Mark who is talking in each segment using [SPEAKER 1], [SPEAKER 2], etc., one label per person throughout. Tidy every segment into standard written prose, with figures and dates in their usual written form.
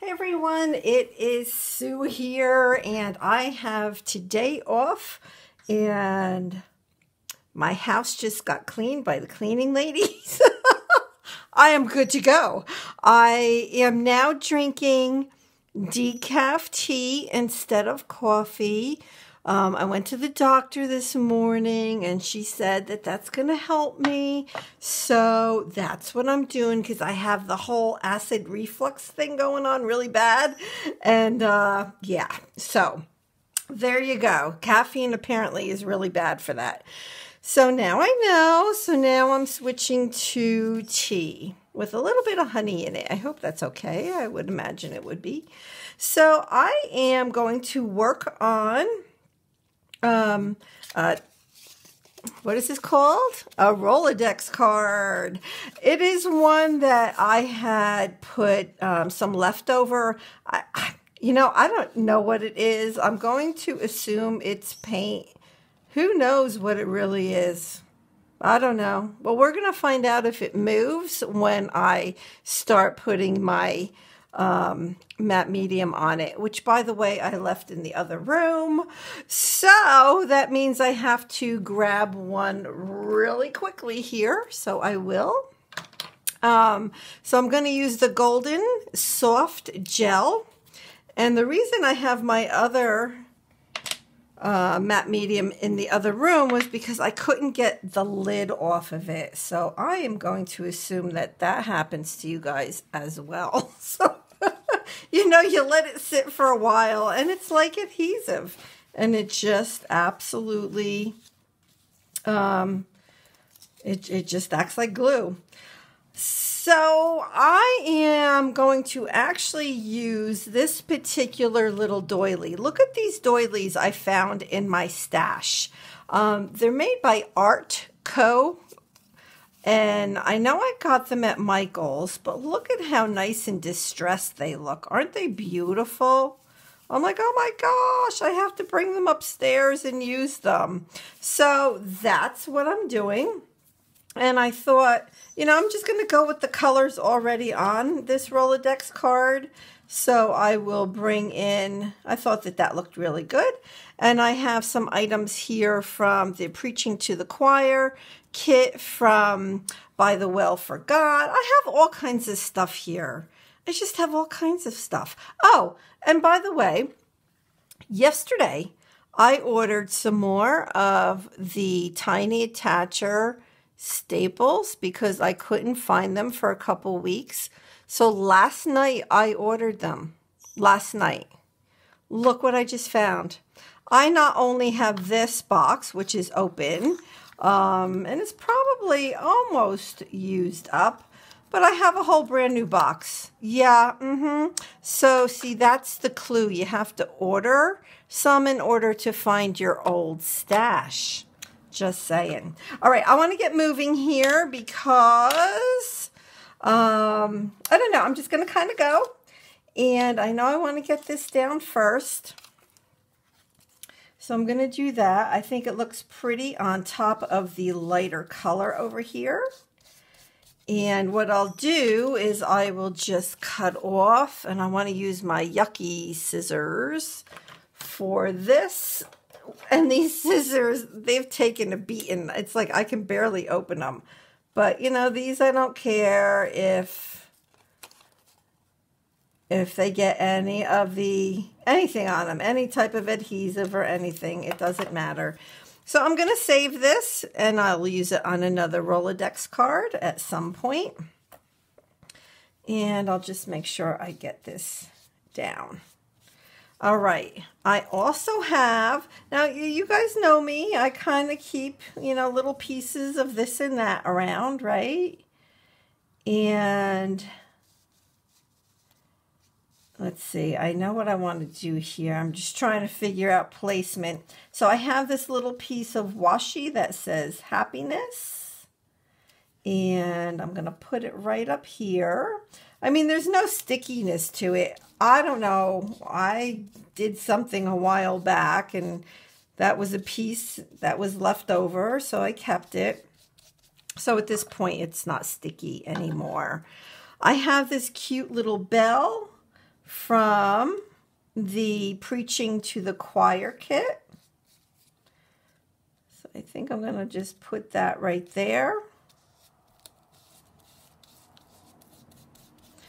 [SPEAKER 1] Hey everyone, it is Sue here, and I have today off, and my house just got cleaned by the cleaning ladies. I am good to go. I am now drinking decaf tea instead of coffee. I went to the doctor this morning and she said that that's going to help me. So that's what I'm doing because I have the whole acid reflux thing going on really bad. And yeah, so there you go. Caffeine apparently is really bad for that. So now I know. So now I'm switching to tea with a little bit of honey in it. I hope that's okay. I would imagine it would be. So I am going to work on what is this called? A Rolodex card. It is one that I had put some leftover. I don't know what it is. I'm going to assume it's paint. Who knows what it really is? I don't know. Well, we're going to find out if it moves when I start putting my matte medium on it, which by the way I left in the other room, so that means I have to grab one really quickly here, so I will. So I'm going to use the Golden Soft Gel, and the reason I have my other matte medium in the other room was because I couldn't get the lid off of it, so I am going to assume that that happens to you guys as well. So you know, you let it sit for a while and it's like adhesive and it just absolutely, it just acts like glue. So I am going to actually use this particular little doily. Look at these doilies I found in my stash. They're made by Art Co. And I know I got them at Michael's, but look at how nice and distressed they look. Aren't they beautiful? I'm like, oh my gosh, I have to bring them upstairs and use them. So that's what I'm doing. And I thought, you know, I'm just going to go with the colors already on this Rolodex card. So I will bring in, I thought that that looked really good. And I have some items here from the Preaching to the Choir kit from By the Well for God. I have all kinds of stuff here. I just have all kinds of stuff. Oh, and by the way, yesterday I ordered some more of the Tiny Attacher staples because I couldn't find them for a couple weeks. So last night I ordered them. Last night. Look what I just found. I not only have this box, which is open, and it's probably almost used up, but I have a whole brand new box. Yeah, So see, that's the clue. You have to order some in order to find your old stash. Just saying. All right, I want to get moving here because, I don't know, I'm just going to kind of go. And I know I want to get this down first. So I'm going to do that. I think it looks pretty on top of the lighter color over here. And what I'll do is I will just cut off, and I want to use my yucky scissors for this. And these scissors, they've taken a beating. It's like I can barely open them. But, you know, these I don't care if they get any of anything on them, any type of adhesive or anything, it doesn't matter. So I'm going to save this and I'll use it on another Rolodex card at some point. And I'll just make sure I get this down. All right, I also have, now you guys know me, I kind of keep, you know, little pieces of this and that around, right? And let's see, I know what I want to do here. I'm just trying to figure out placement. So I have this little piece of washi that says happiness. And I'm going to put it right up here. I mean, there's no stickiness to it. I don't know. I did something a while back and that was a piece that was left over, so I kept it. So at this point, it's not sticky anymore. I have this cute little bell from the Preaching to the Choir kit. So I think I'm going to just put that right there.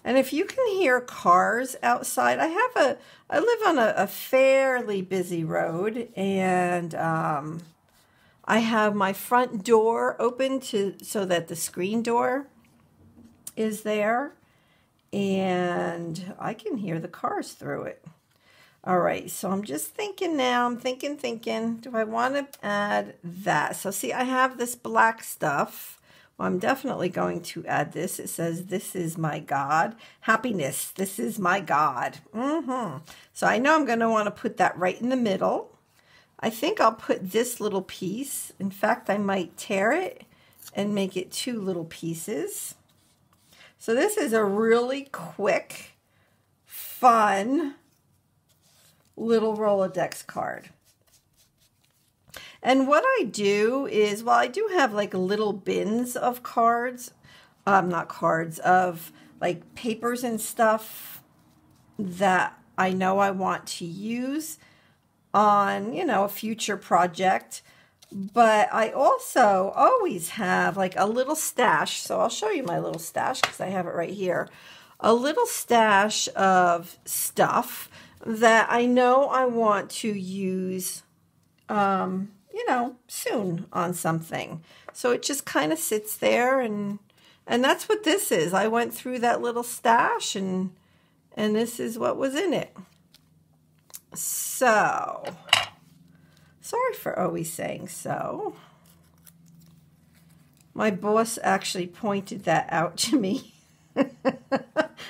[SPEAKER 1] And if you can hear cars outside, I live on a fairly busy road, and I have my front door open so that the screen door is there, and I can hear the cars through it. All right, so I'm just thinking now, I'm thinking, do I want to add that? So see, I have this black stuff. Well, I'm definitely going to add this. It says, "This is my God." Happiness, this is my God. So I know I'm going to want to put that right in the middle. I think I'll put this little piece. In fact, I might tear it and make it 2 little pieces. So this is a really quick, fun little Rolodex card. And what I do is, well, I do have like little bins of cards, not cards, of like papers and stuff that I know I want to use on, you know, a future project. But I also always have like a little stash. So I'll show you my little stash because I have it right here. A little stash of stuff that I know I want to use, you know, soon on something. So it just kind of sits there, and that's what this is. I went through that little stash, and this is what was in it. So, sorry for always saying so. My boss actually pointed that out to me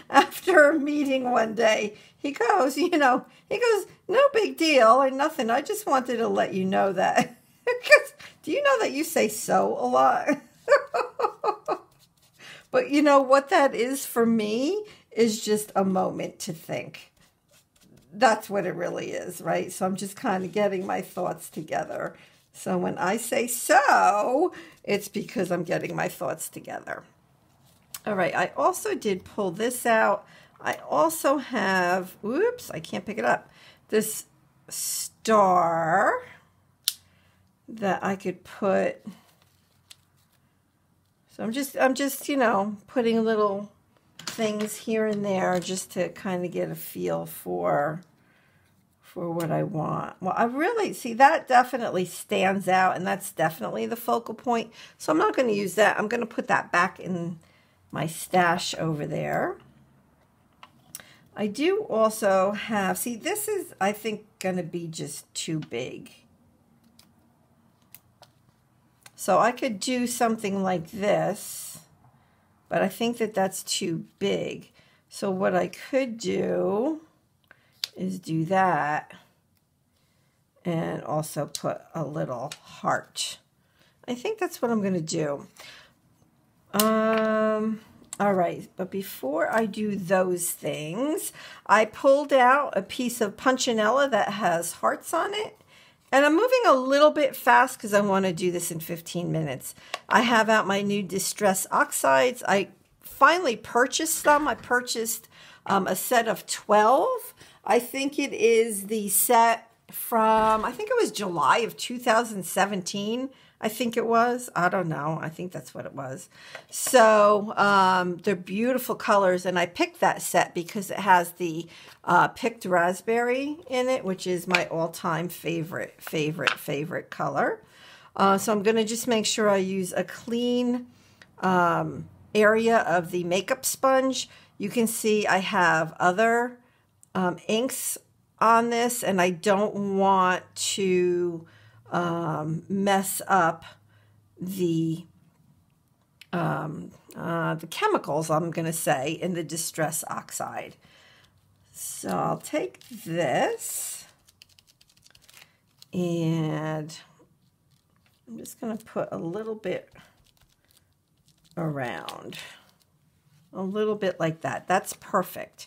[SPEAKER 1] after a meeting one day. He goes, you know, "No big deal or nothing. I just wanted to let you know that." Do you know that you say "so" a lot? But you know what that is for me is just a moment to think. That's what it really is, right? So I'm just kind of getting my thoughts together. So when I say "so," it's because I'm getting my thoughts together. All right, I also did pull this out. I also have, oops, I can't pick it up, this star that I could put. So I'm just, you know, putting little things here and there just to kind of get a feel for what I want. Well, I really, see, that definitely stands out, and that's definitely the focal point. So I'm not going to use that. I'm going to put that back in my stash over there. I do also have, see, this is, I think, going to be just too big. So I could do something like this, but I think that that's too big. So what I could do is do that and also put a little heart. I think that's what I'm going to do. All right, but before I do those things, I pulled out a piece of Punchinella that has hearts on it. And I'm moving a little bit fast because I want to do this in 15 minutes. I have out my new Distress Oxides. I finally purchased them. I purchased a set of 12. I think it is the set from, I think it was July of 2017. I think it was. I don't know. I think that's what it was. So they're beautiful colors, and I picked that set because it has the picked raspberry in it, which is my all-time favorite color. So I'm going to just make sure I use a clean area of the makeup sponge. You can see I have other inks on this, and I don't want to mess up the chemicals, I'm going to say, in the Distress Oxide. So I'll take this, and I'm just going to put a little bit around, a little bit like that. That's perfect.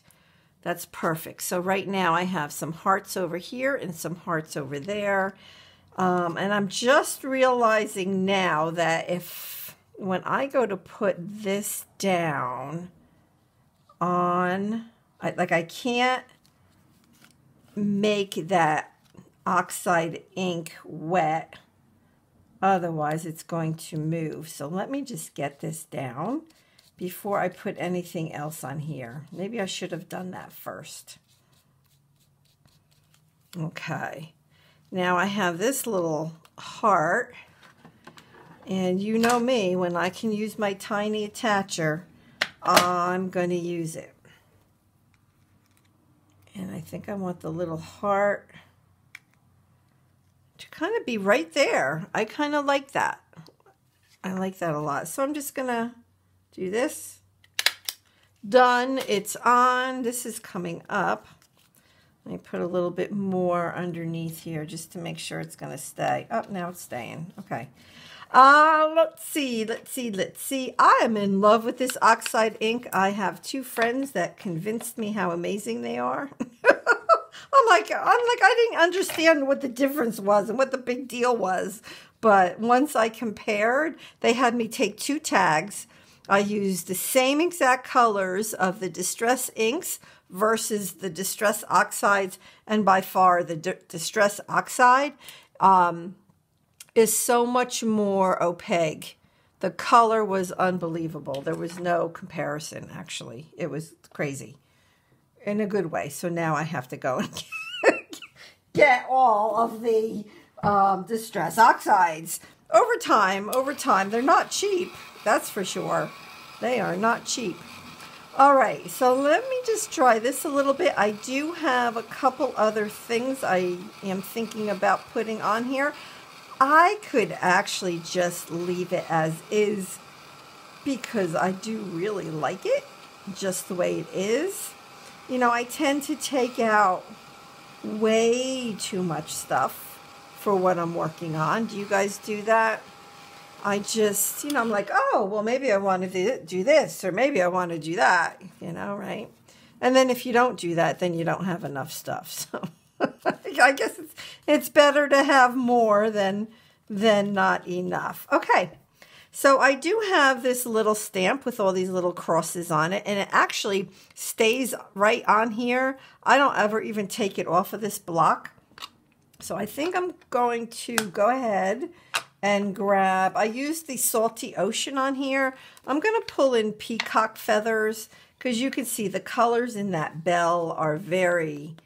[SPEAKER 1] That's perfect. So right now I have some hearts over here and some hearts over there. And I'm just realizing now that when I go to put this down on, I can't make that Oxide ink wet, otherwise it's going to move. So let me just get this down before I put anything else on here. Maybe I should have done that first. Okay, now I have this little heart, and you know me, when I can use my tiny attacher, I'm going to use it. And I think I want the little heart to kind of be right there. I kind of like that. I like that a lot. So I'm just going to do this. Done. It's on. This is coming up. Let me put a little bit more underneath here just to make sure it's going to stay. Oh, now it's staying. Okay. Let's see. I am in love with this Oxide ink. I have two friends that convinced me how amazing they are. I'm like, I didn't understand what the difference was and what the big deal was. But once I compared, they had me take two tags. I used the same exact colors of the Distress inks versus the Distress Oxides, and by far the Distress Oxide is so much more opaque. The color was unbelievable. There was no comparison, actually. It was crazy in a good way. So now I have to go and get all of the Distress Oxides. Over time, they're not cheap. That's for sure. They are not cheap. All right, so let me just try this a little bit. I do have a couple other things I am thinking about putting on here. I could actually just leave it as is because I do really like it just the way it is. You know, I tend to take out way too much stuff for what I'm working on. Do you guys do that? I just, I'm like, oh, well, maybe I want to do this, or maybe I want to do that, right? And then if you don't do that, then you don't have enough stuff. So I guess it's better to have more than not enough. Okay, so I do have this little stamp with all these little crosses on it, and it actually stays right on here. I don't ever even take it off of this block. So I think I'm going to go ahead and grab, I used the Salty Ocean on here. I'm going to pull in peacock feathers because you can see the colors in that bell are very,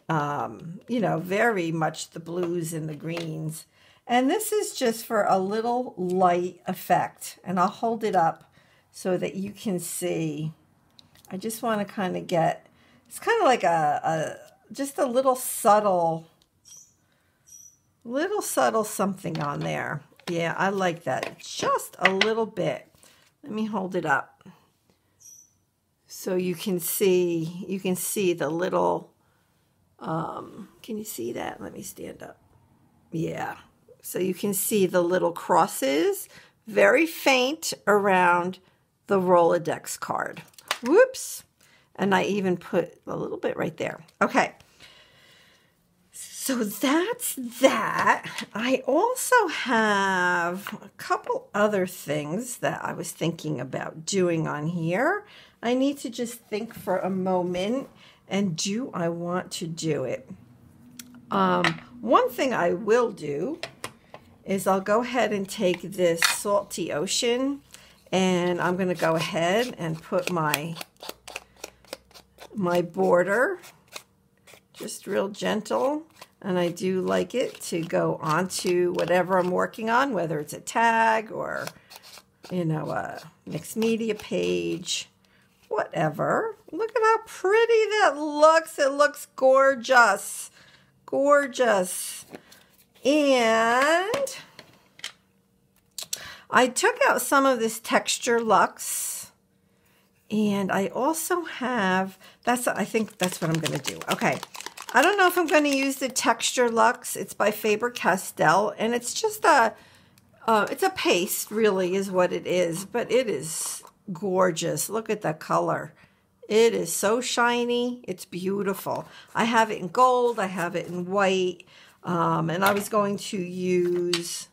[SPEAKER 1] very much the blues and the greens. And this is just for a little light effect. And I'll hold it up so that you can see. I just want to kind of get, it's kind of like just a little subtle something on there. Yeah, I like that. Just a little bit. Let me hold it up so you can see the little, can you see that? Let me stand up. Yeah. So you can see the little crosses, very faint around the Rolodex card. Whoops. And I even put a little bit right there. Okay. So that's that. I also have a couple other things that I was thinking about doing on here. I need to just think for a moment, and do I want to do it? One thing I will do is I'll go ahead and take this Salty Ocean, and I'm going to go ahead and put my border just real gentle. And I do like it to go onto whatever I'm working on, whether it's a tag or, a mixed media page, whatever. Look at how pretty that looks. It looks gorgeous. Gorgeous. And I took out some of this Texture Luxe. And I also have, I think that's what I'm going to do. Okay. I don't know if I'm going to use the Texture Luxe. It's by Faber-Castell, and it's just it's a paste, really, is what it is. But it is gorgeous. Look at the color. It is so shiny. It's beautiful. I have it in gold. I have it in white. And I was going to use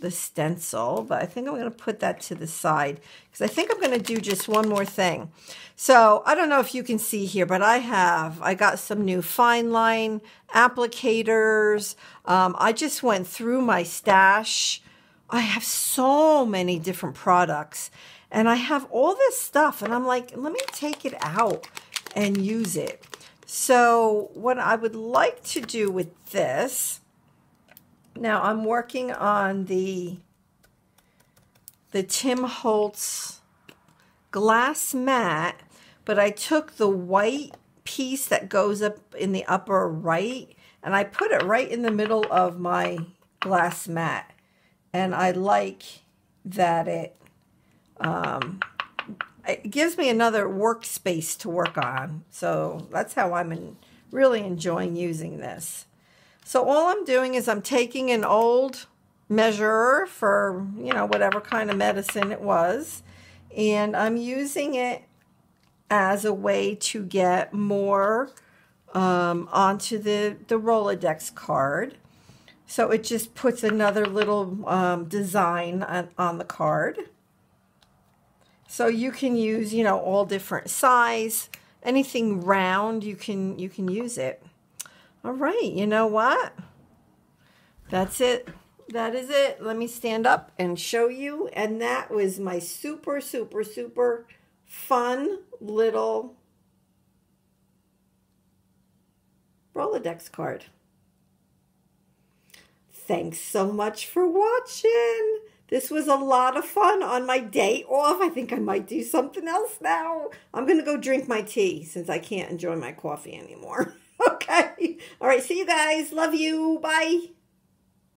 [SPEAKER 1] the stencil, but I think I'm going to put that to the side because I think I'm going to do just one more thing. So I don't know if you can see here, but I got some new fine line applicators. I just went through my stash. I have so many different products and I have all this stuff and I'm like, let me take it out and use it. So what I would like to do with this, now I'm working on the Tim Holtz glass mat, but I took the white piece that goes up in the upper right and I put it right in the middle of my glass mat. And I like that it gives me another workspace to work on. So that's how I'm really enjoying using this. So all I'm doing is I'm taking an old measurer for, you know, whatever kind of medicine it was, and I'm using it as a way to get more onto the Rolodex card. So it just puts another little design on the card. So you can use, you know, all different size, anything round, you can use it. All right, you know what? That's it. That is it. Let me stand up and show you. And that was my super, super, super fun little Rolodex card. Thanks so much for watching. This was a lot of fun on my day off. I think I might do something else now. I'm going to go drink my tea since I can't enjoy my coffee anymore. Okay. All right. See you guys. Love you. Bye.